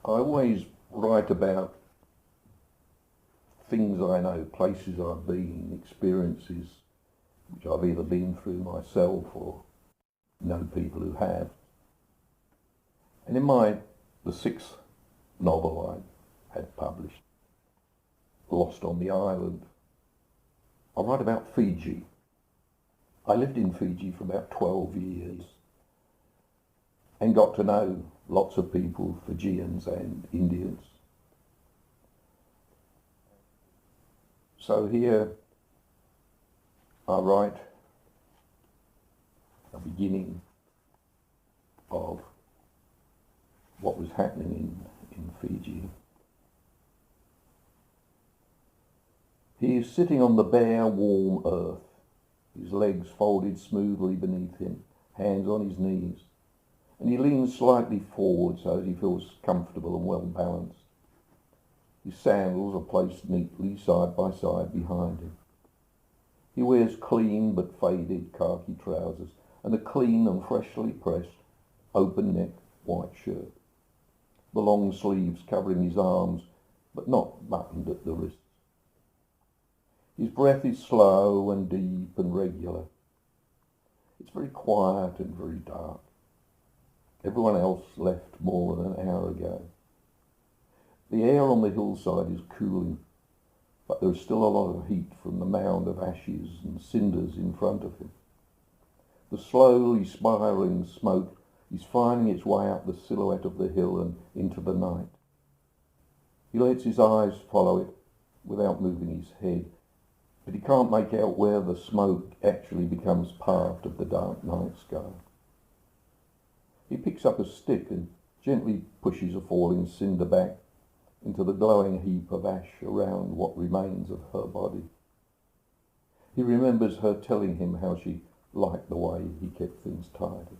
I always write about things I know, places I've been, experiences which I've either been through myself or know people who have. And in the sixth novel I had published, Lost on the Island, I write about Fiji. I lived in Fiji for about 12 years and got to know lots of people, Fijians and Indians. So here I write a beginning of what was happening in Fiji. He is sitting on the bare, warm earth, his legs folded smoothly beneath him, hands on his knees, and he leans slightly forward so that he feels comfortable and well balanced. His sandals are placed neatly side by side behind him. He wears clean but faded khaki trousers and a clean and freshly pressed open-neck white shirt, the long sleeves covering his arms but not buttoned at the wrists. His breath is slow and deep and regular. It's very quiet and very dark. Everyone else left more than an hour ago. The air on the hillside is cooling, but there is still a lot of heat from the mound of ashes and cinders in front of him. The slowly spiralling smoke is finding its way up the silhouette of the hill and into the night. He lets his eyes follow it without moving his head, but he can't make out where the smoke actually becomes part of the dark night sky. He picks up a stick and gently pushes a falling cinder back into the glowing heap of ash around what remains of her body. He remembers her telling him how she liked the way he kept things tidy.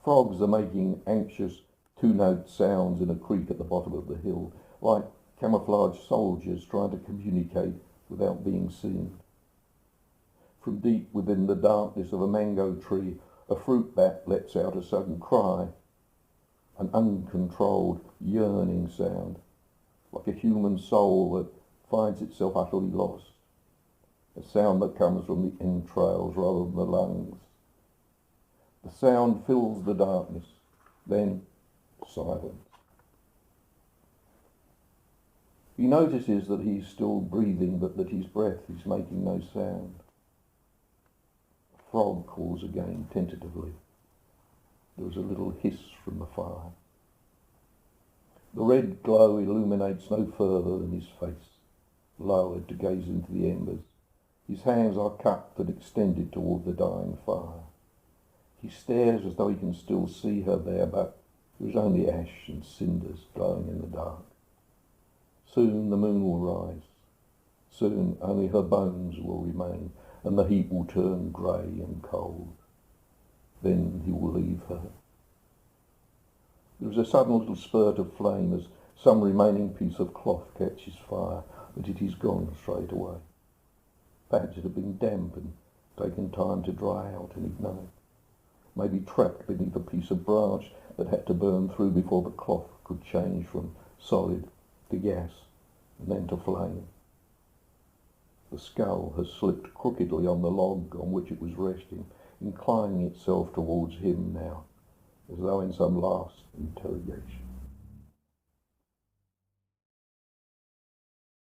Frogs are making anxious two-note sounds in a creek at the bottom of the hill, like camouflaged soldiers trying to communicate without being seen. From deep within the darkness of a mango tree, a fruit bat lets out a sudden cry, an uncontrolled, yearning sound, like a human soul that finds itself utterly lost, a sound that comes from the entrails rather than the lungs. The sound fills the darkness, then silence. He notices that he's still breathing, but that his breath is making no sound. A frog calls again, tentatively. There is a little hiss from the fire. The red glow illuminates no further than his face, lowered to gaze into the embers. His hands are cupped and extended toward the dying fire. He stares as though he can still see her there, but there is only ash and cinders glowing in the dark. Soon the moon will rise. Soon only her bones will remain, and the heat will turn grey and cold. Then he will leave her. There is a sudden little spurt of flame as some remaining piece of cloth catches fire, but it is gone straight away. Perhaps it had been damp and taken time to dry out and ignite. Maybe trapped beneath a piece of branch that had to burn through before the cloth could change from solid to gas and then to flame. The skull has slipped crookedly on the log on which it was resting, inclining itself towards him now, as though in some last interrogation.